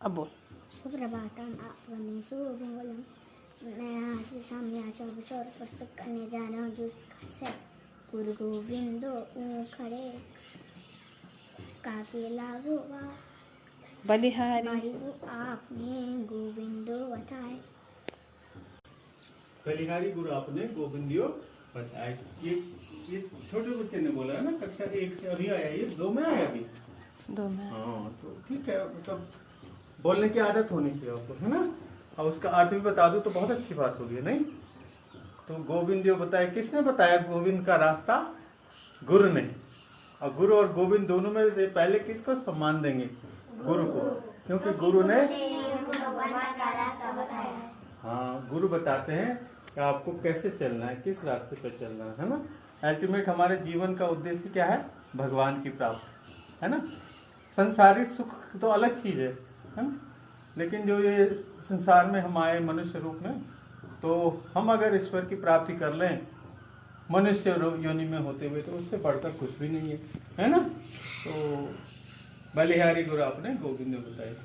अब बोल। सुप्रभातम आपने शुभमंगलम। मैं आज साम्याचा विचार प्रस्तुत करने जा रहा हूँ जिसका गुरु गोविंदो खड़े काके लागोवा बलिहारी आपने गोविंदो बताए। बलिहारी गुरु आपने गोविंदियो बताए। ये छोटे बच्चे ने बोला है ना, कक्षा 1 से अभी आया, ये 2 में आया अभी। 2 में। हाँ तो ठीक है, मतलब बोलने की आदत होनी चाहिए आपको, है ना। और उसका अर्थ भी बता दूं तो बहुत अच्छी बात होगी, नहीं। तो गोविंदियो बताया, किसने बताया गोविंद का रास्ता? गुरु ने। और गुरु और गोविंद दोनों में से पहले किसको सम्मान देंगे? गुरु को, क्योंकि गुरु ने भगवान का रास्ता बताया। हाँ, गुरु बताते हैं कि आपको कैसे चलना है, किस रास्ते पर चलना है ना। अल्टीमेट हमारे जीवन का उद्देश्य क्या है? भगवान की प्राप्ति, है ना। संसारिक सुख तो अलग चीज है ना। लेकिन जो ये संसार में हम आए मनुष्य रूप में, तो हम अगर ईश्वर की प्राप्ति कर लें मनुष्य योनि में होते हुए, तो उससे बढ़कर कुछ भी नहीं है ना। तो बलिहारी गुरु आपने गोविंद बताए।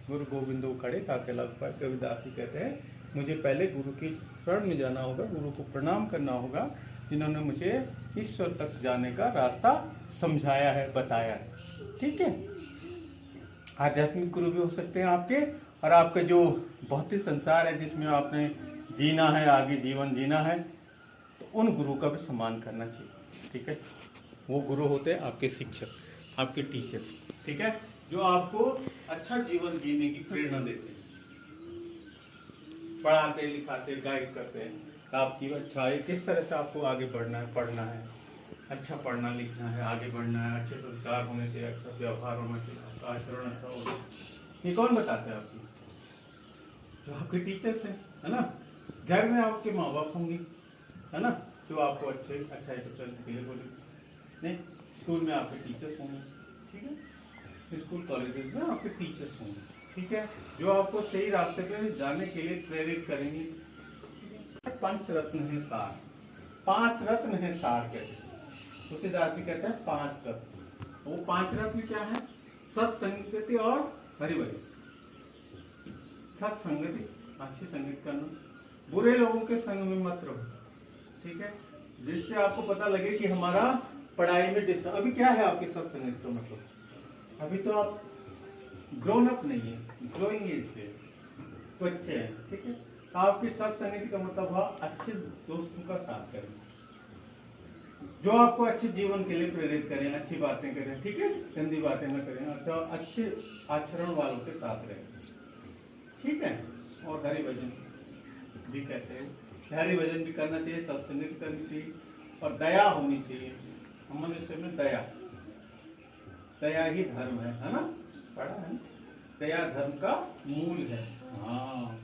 गुरु गोविंदो खड़े काके लग पर, कविदास जी कहते हैं मुझे पहले गुरु की शरण में जाना होगा, गुरु को प्रणाम करना होगा, जिन्होंने मुझे ईश्वर तक जाने का रास्ता समझाया है, बताया है। ठीक है, आध्यात्मिक गुरु भी हो सकते हैं आपके, और आपके जो भौतिक संसार है जिसमें आपने जीना है, आगे जीवन जीना है, तो उन गुरु का भी सम्मान करना चाहिए। ठीक है, वो गुरु होते हैं आपके शिक्षक, आपके टीचर। ठीक है, जो आपको अच्छा जीवन जीने की प्रेरणा देते हैं, पढ़ाते लिखाते गाइड करते हैं, आपकी अच्छा है, किस तरह से आपको आगे बढ़ना है, पढ़ना है, अच्छा पढ़ना लिखना है, आगे बढ़ना है, अच्छे संस्कार होने चाहिए, अच्छा व्यवहार होना चाहिए, आपका आचरण अच्छा होगा। ये कौन बताते हैं आपकी? जो आपके टीचर्स हैं, है ना। घर में आपके माँ बाप होंगे, है ना, जो आपको अच्छे अच्छा चलने के लिए बोलेंगे। नहीं, स्कूल में आपके टीचर्स होंगे। ठीक है, स्कूल कॉलेजेस में आपके टीचर्स होंगे। ठीक है, जो आपको सही रास्ते पे जाने के लिए प्रेरित करेंगे। पंचरत्न है सार, 5 रत्न है सार कहते हैं। तुलसीदास जी कहते हैं 5 रत्न। वो 5 रत्न क्या है? सत्संगति और हरिभजन। सत्संगति, अच्छी संगत करना, बुरे लोगों के संग में मत रहो। ठीक है, जिससे आपको पता लगे कि हमारा पढ़ाई में डिस्टर्ब। अभी क्या है आपकी सत्संगति का मतलब? अभी तो आप ग्रोन अप नहीं है, ग्रोइंग एज पे बच्चे हैं। ठीक है, आपकी सत्संगति का मतलब हुआ अच्छे दोस्तों का साथ करें, जो आपको अच्छे जीवन के लिए प्रेरित करें, अच्छी बातें करें। ठीक है, गंदी बातें न करें, अच्छा अच्छे आचरण वालों के साथ रहें। ठीक है, और हरि भजन भी कहते हैं, हरि भजन भी करना चाहिए, सत्संगति करनी चाहिए, और दया होनी चाहिए। मनुष्य में दया, दया ही धर्म है ना। पढ़ा है ना, दया धर्म का मूल है। हाँ,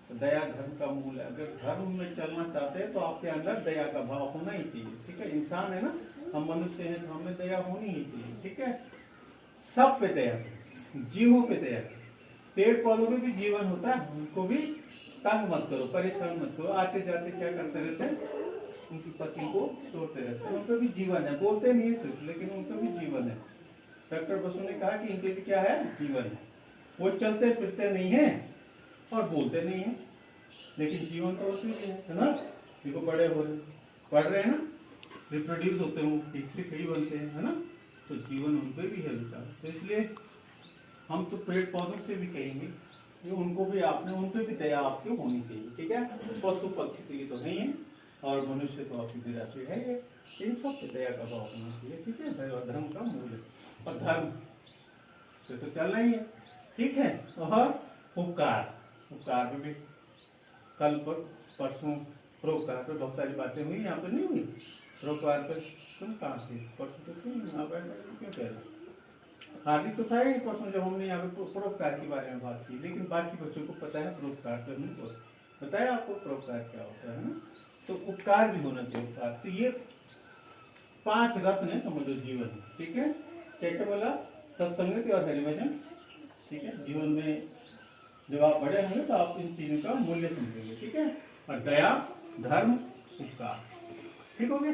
तो दया धर्म का मूल है। अगर धर्म में चलना चाहते हैं तो आपके अंदर दया का भाव होना ही चाहिए। ठीक है, इंसान है ना, हम मनुष्य हैं, तो हमें दया होनी ही चाहिए। ठीक है, सब पे दया, जीवों पे दया। पेड़ पौधों में भी जीवन होता है, उनको भी तंग मत करो, परेशान मत करो। आते जाते क्या करते रहते हैं, उनकी पत्नी को छोड़ते रहते हैं। उनका भी जीवन है, बोलते नहीं सिर्फ, लेकिन उनका भी जीवन है। डॉक्टर बसु ने कहा कि इनके भी क्या है, जीवन है। वो चलते फिरते नहीं है और बोलते नहीं है, लेकिन जीवन तो उसी है ना। देखो बड़े हो रहे, पढ़ रहे हैं ना, रिप्रोड्यूस होते हैं, एक से कई बनते हैं, है ना। तो जीवन उनपे भी है विचार। तो इसलिए हम तो पेड़ पौधों से भी कहेंगे कि उनको भी आपने, उनपे भी दया आपकी होनी चाहिए। ठीक है, पशु पक्षी के लिए तो नहीं है, और मनुष्य तो आपकी विरासत है ये, इन सब पे दया का भाव होना चाहिए। ठीक है, दया धर्म का मूल है, और धर्म से तो चलना ही है। ठीक है, और उपकार, उपकार में भी कल पर परसों परोपकार पे बहुत सारी बातें हुई, यहाँ पर नहीं हुई। परोपकार पर तुम कहाँ थे? परसों तो क्यों यहाँ पर क्यों कह रहे? हार्दिक तो था ही परसों जब हमने यहाँ पे परोपकार के बारे में बात की, लेकिन बाकी बच्चों को पता है परोपकार तो नहीं बताया आपको परोपकार क्या होता है ना। तो उपकार भी होना चाहिए, उपकार। तो ये 5 रत्न है, समझो जीवन। ठीक है, क्या क्या बोला? सत्संगति और हरिभजन। ठीक है, जीवन में जब आप बड़े होंगे तो आप इन चीजों का मूल्य समझेंगे। ठीक है, और दया धर्म उपकार। ठीक हो गया?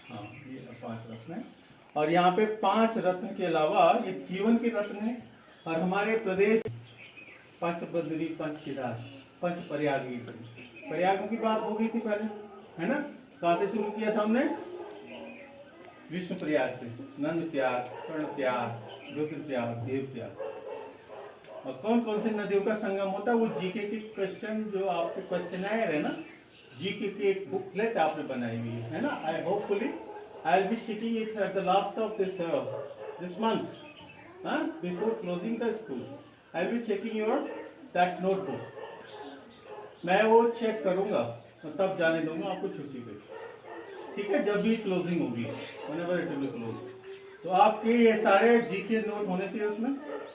हाँ, ये 5 रत्न है। और यहाँ पे 5 रत्न के अलावा ये जीवन के रत्न है। और हमारे प्रदेश पंच बद्री, पंच केदार, पंच प्रयागी। प्रयागों की बात हो गई थी पहले, है ना? कहाँ से शुरू किया था हमने? विष्णु प्रयाग से, नंद त्याग, कर्ण त्याग, रुद्र त्याग, देव त्याग। और कौन कौन से नदियों का संगम होता है वो जीके के क्वेश्चन, जो आपके क्वेश्चन आए है ना, जीके की एक बुकलेट आपने बनाई हुई है ना। आई hopefully I will be checking it at the last of this month, before closing the school I will be checking your that notebook. मैं वो चेक करूंगा और तब जाने दूंगा आपको छुट्टी पे, ठीक है? जब भी क्लोजिंग होगी, व्हेनेवर इट विल क्लोज। तो आपके ये सारे जीके नोट होने चाहिए उसमें।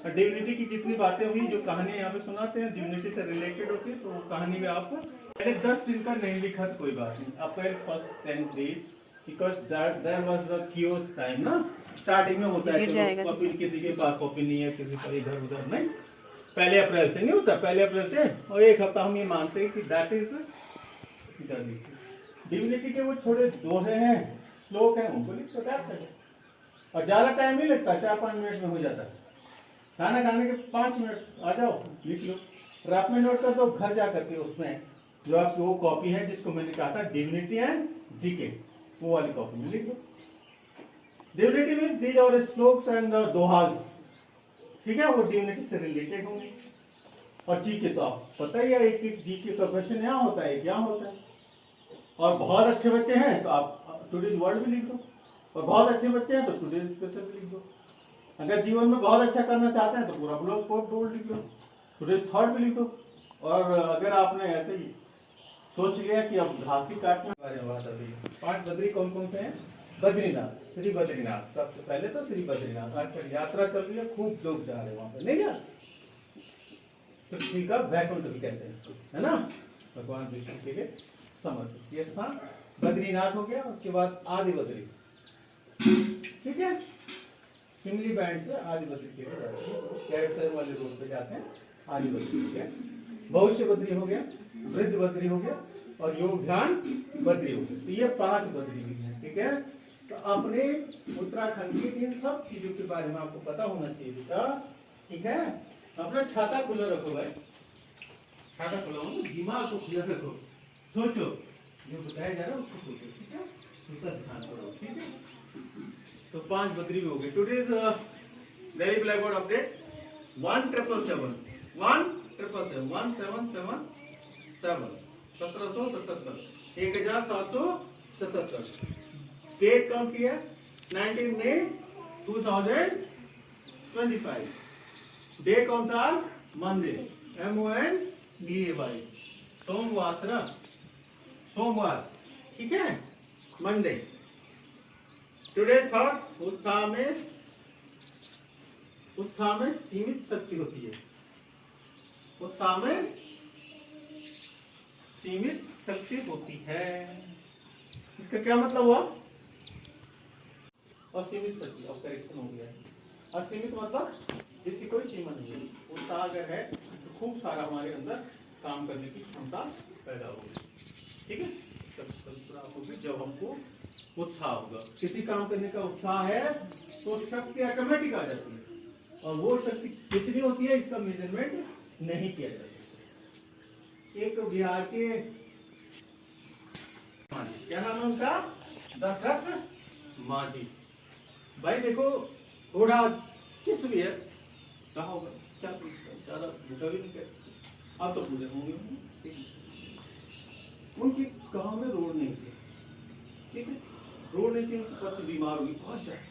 और डिविनिटी की जितनी बातें हुई, जो कहानियां यहाँ पे सुनाते हैं डिविनिटी से रिलेटेड होती है, तो वो कहानी में आपको पहले 10 दिन का नहीं लिखा तो कोई बात नहीं, April first 10 days, because there was the chaos time ना। स्टार्टिंग में होता है कि कॉपी, किसी के पास कॉपी नहीं है, किसी का इधर उधर नहीं। पहले अप्रैल से नहीं होता, पहले अप्रैल से और एक हफ्ता हम ये मानते हैं कि दैट इज डिविनिटी के वो छोटे दोहे हैं, श्लोक हैं, उनको लिख बता सकते। और ज्यादा टाइम नहीं लगता, 4-5 मिनट में हो जाता है। खाना खाने के 5 मिनट आ जाओ, लिख लो। रात में नोट कर दो, घर जा करके उसमें जो आपकी वो कॉपी है जिसको मैंने कहा था डिविनिटी एंड जीके, वो वाली कॉपी में लिख दो। Divinity means these are shlokas and dohas, ठीक है? वो डिविनिटी से रिलेटेड होंगे। और जीके तो आप पता ही है, एक एक जीके का क्वेश्चन यहाँ होता है, यहाँ होता है। और बहुत अच्छे बच्चे हैं तो आप टुडेज वर्ल्ड भी लिख दो, और बहुत अच्छे बच्चे हैं तो टुडेज स्पेशल भी लिख दो। अगर जीवन में बहुत अच्छा करना चाहते हैं तो पूरा ब्लॉग कोड बोल्ड लिख लो, टुडेज थॉट भी लिख दो। और अगर आपने ऐसे ही सोच लिया कि अब घास ही काटना, 5 बद्री कौन कौन से हैं? बद्रीनाथ, श्री बद्रीनाथ। सबसे पहले तो श्री बद्रीनाथ, आजकल यात्रा चल रही है, खूब लोग जा रहे हैं वहां पे, नहीं जा? तो श्री का वैकुंठ भी कहते हैं इसको, है ना? भगवान विष्णु के लिए समर्पित ये स्थान बद्रीनाथ हो गया। उसके बाद आदि बद्री, ठीक है? सिमली बैंड से आदि बद्री के लिए जाते हैं, कैरसर वाले रोड पे जाते हैं, आदि बद्री हो गया। भविष्य बद्री हो गया, वृद्ध बद्री हो गया, और योग ध्यान बद्री हो गया। तो ये 5 बद्री भी हैं, ठीक है? तो अपने उत्तराखंड की इन सब चीजों के बारे में आपको पता होना चाहिए बेटा, ठीक है? अपना छाता खुला रखो भाई, छाता खुला हो, दिमाग को खुला रखो, सोचो जो बताया जा रहा है उसको सोचो, ठीक है? उसका ध्यान करो, ठीक है? तो 5 बद्री भी हो गए। Today's daily black board update 1777 1777 1777 date कौन सी है? 19 मई 2025। डे कौन सा? मंडे, MONDAY, सोमवार, ठीक है? मंडे। टुडे थॉट, उत्साह में सीमित शक्ति होती है, उत्साह में सीमित शक्ति होती है। इसका क्या मतलब हुआ? असीमित शक्ति, अब करेक्शन हो गया। असीमित मतलब जिसकी कोई सीमा नहीं है। उत्साह अगर है तो खूब सारा हमारे अंदर काम करने की क्षमता पैदा होगी, ठीक है? जब हमको उत्साह होगा, किसी काम करने का उत्साह है तो शक्ति ऑटोमेटिक आ जाती है, और वो शक्ति कितनी होती है इसका मेजरमेंट नहीं किया जा सकता। एक बिहार के, क्या नाम है उनका? दशरथ मांझी। भाई देखो, थोड़ा किस भी है, कहा होगा क्या ज्यादा भूखा भी नहीं कहते, आप तो पूरे होंगे। उनकी गांव में रोड नहीं थी, ठीक है? रोड नहीं थी, उनकी पत्नी बीमार हुई बहुत ज्यादा,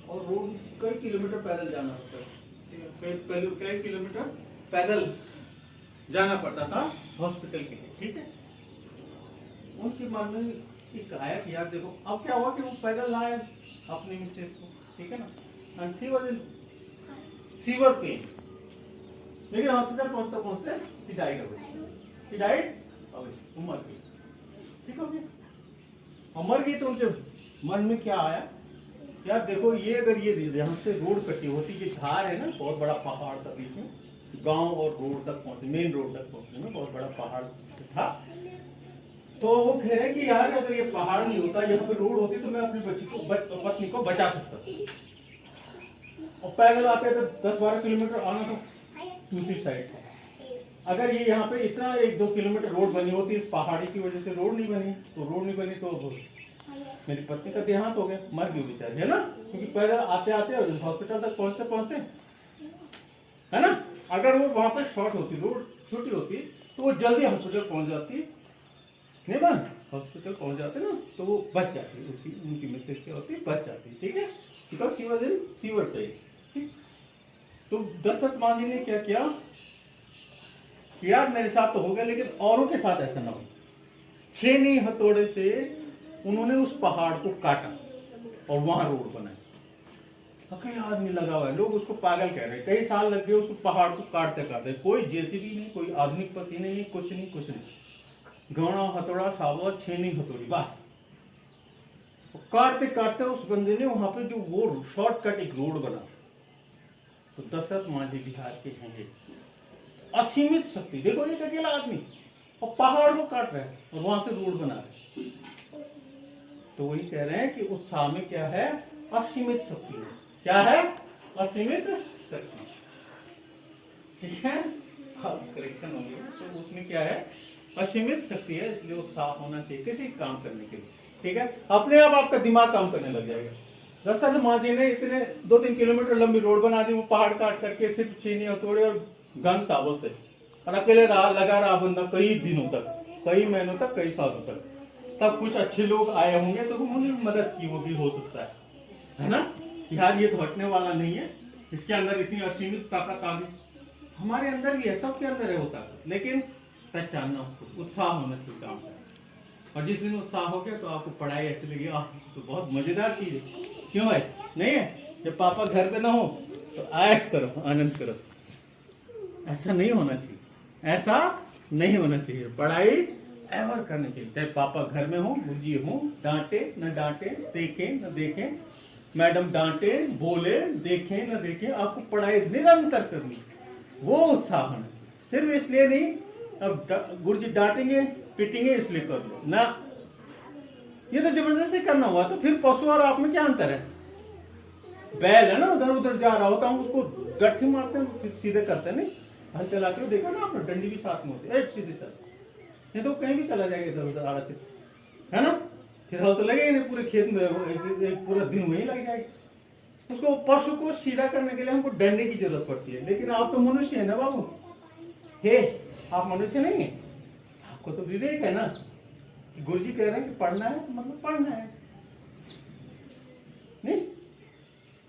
और रोड कई किलोमीटर पैदल जाना होता है, कई किलोमीटर पैदल जाना पड़ता था हॉस्पिटल के लिए, ठीक है? उनके मन में एक आया कि यार देखो, अब क्या हुआ कि वो पैदल लाए अपनी मिसेस को, ठीक है ना? And she was in severe pain, लेकिन हॉस्पिटल पहुंचते पहुंचते शी डाइड उम्र की, ठीक हो गया। उम्र की तो उनके मन में क्या आया, यार देखो, ये अगर ये यहाँ से रोड कटी होती, ये धार है ना, बहुत बड़ा पहाड़ था बीच में, गांव और रोड तक पहुंचे, मेन रोड तक पहुंचने में बहुत बड़ा पहाड़ था। तो वो कह रहे कि यार अगर ये पहाड़ नहीं होता, यहाँ पे रोड होती, तो मैं अपनी पत्नी को बचा सकता। और पैदल आते थे 10-12 किलोमीटर आना था, दूसरी साइड है। अगर ये यहाँ पे इतना 1-2 किलोमीटर रोड बनी होती, इस पहाड़ी की वजह से रोड नहीं बनी, तो मेरी पत्नी का देहांत हो गया, मर गई बेचारी, है ना, क्योंकि पहले आते आते हॉस्पिटल तक पहुंचते पहुंचते, है ना। अगर वो वहां पे शॉर्ट होती, रोड छोटी होती, तो वो जल्दी हॉस्पिटल पहुंच जाती, नहीं बा हॉस्पिटल पहुंच जाते ना, तो वो बच जाती, उसकी उनकी मिसेज क्या होती, बच जाती, ठीक है, because she was in fever pen. तो दशरथ मांझी ने क्या किया, यार मेरे साथ तो हो गया, लेकिन औरों के साथ ऐसा ना हो। छेनी हथौड़े से उन्होंने उस पहाड़ को काटा और वहां रोड बनाई। कई आदमी लगा हुआ है, लोग उसको पागल कह रहे हैं, कई साल लग गए उस पहाड़ को काटते काटते, कोई जेसीबी नहीं, कोई आधुनिक पसीने नहीं, कुछ नहीं। गौड़ा हथौड़ा सावर छेनी हथौड़ी, बस काटते काटते उस बंदे ने वहां पे जो वो शॉर्टकट एक रोड बना। तो दशरथ मांझी बिहार के हैं, असीमित शक्ति। देखो एक अकेला आदमी और पहाड़ को काट रहा है और वहां से रोड बना रहा है। तो वही कह रहे हैं कि उत्साह में क्या है, असीमित शक्ति है। क्या है, असीमित शक्ति, ठीक है, करेक्शन हो गया। तो उसमें क्या है, असीमित शक्ति है, इसलिए उत्साह होना चाहिए किसी काम करने के लिए, ठीक है। अपने आप आपका दिमाग काम करने लग जाएगा। दशरथ मांझी ने इतने 2-3 किलोमीटर लंबी रोड बना दी, वो पहाड़ काट करके सिर्फ छीनी हथौड़े और गन साबल से, और अकेले लगा रहा बंदा कई दिनों तक, कई महीनों तक, कई सालों तक। तब कुछ अच्छे लोग आए होंगे तो उन्होंने मदद की, वो भी हो सकता है ना। यार ये तो हटने वाला नहीं है, इसके अंदर इतनी असीमित ताकत आ गई। हमारे अंदर भी है, सबके अंदर है वो ताकत, लेकिन पहचानना, उसको उत्साह होना चाहिए काम का। और जिस दिन उत्साह हो गया तो आपको पढ़ाई ऐसे लगी, तो बहुत मजेदार चीज है, क्यों है, नहीं है। जब पापा घर पे ना हो तो ऐश करो, आनंद करो। ऐसा नहीं होना चाहिए, ऐसा नहीं होना चाहिए। पढ़ाई एवर करनी चाहिए, चाहे पापा घर में हो, बुझी हो, डांटे न डांटे, देखे न देखे, मैडम डांटे बोले, देखे न देखे, आपको पढ़ाई निरंतर करनी, वो उत्साह होना चाहिए। सिर्फ इसलिए नहीं अब गुरुजी डांटेंगे पिटेंगे इसलिए कर लो ना, ये तो जबरदस्ती करना हुआ। तो फिर पशु और आप में क्या अंतर है। बैल है ना, उधर उधर जा रहा होता, हम उसको गट्ठी मारते हैं, फिर सीधे करते हैं, नहीं हल चलाते हो, देखा ना आपने, डंडी भी साथ में होती है, सीधे चल, नहीं तो कहीं भी चला जाएगा इधर उधर आड़े, है ना। फिर हल तो लगेगा नहीं, पूरे खेत में एक पूरा दिन वहीं लग जाएगा। उसको पशु को सीधा करने के लिए हमको डंडे की जरूरत पड़ती है, लेकिन आप तो मनुष्य है ना बाबू, हे आप मनुष्य नहीं है, आपको तो विवेक है ना। गुरुजी कह रहे हैं कि पढ़ना है तो मतलब पढ़ना है, नहीं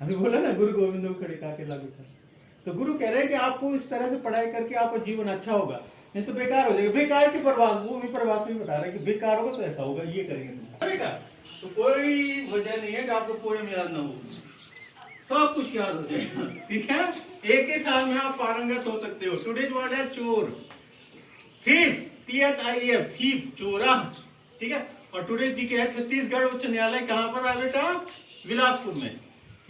अभी बोला ना गुरु गोविंद खड़े काके लागू था। तो गुरु कह रहे हैं कि आपको इस तरह से पढ़ाई करके आपका जीवन अच्छा होगा, नहीं तो बेकार हो जाएगा। बेकार की प्रभाव, वो भी प्रभाव से बता रहे हैं कि बेकार होगा तो ऐसा होगा, ये करेंगे। तो कोई वजह नहीं है कि आपको पोएम याद ना हो, सब कुछ याद हो जाएगा, ठीक है। एक ही साल में आप पारंगत हो सकते हो। टुडेज वर्ड है चोर, थीफ, THIEF, थीफ, चोरा, ठीक है। और टुडे जीके है छत्तीसगढ़ उच्च न्यायालय, कहाँ पर है बेटा, बिलासपुर में।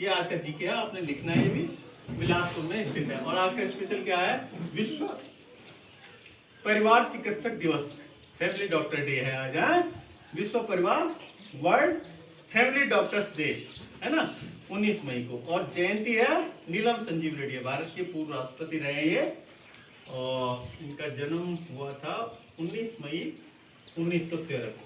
ये आज का जीके है, आपने लिखना है, ये भी बिलासपुर में स्थित है। और आज का स्पेशल क्या है, विश्व परिवार चिकित्सक दिवस, फैमिली डॉक्टर डे है आज, है विश्व परिवार, वर्ल्ड फैमिली डॉक्टर्स डे, है ना, 19 मई को। और जयंती है नीलम संजीव रेड्डी, भारत के पूर्व राष्ट्रपति रहे ये, और इनका जन्म हुआ था 19 मई 1913 को।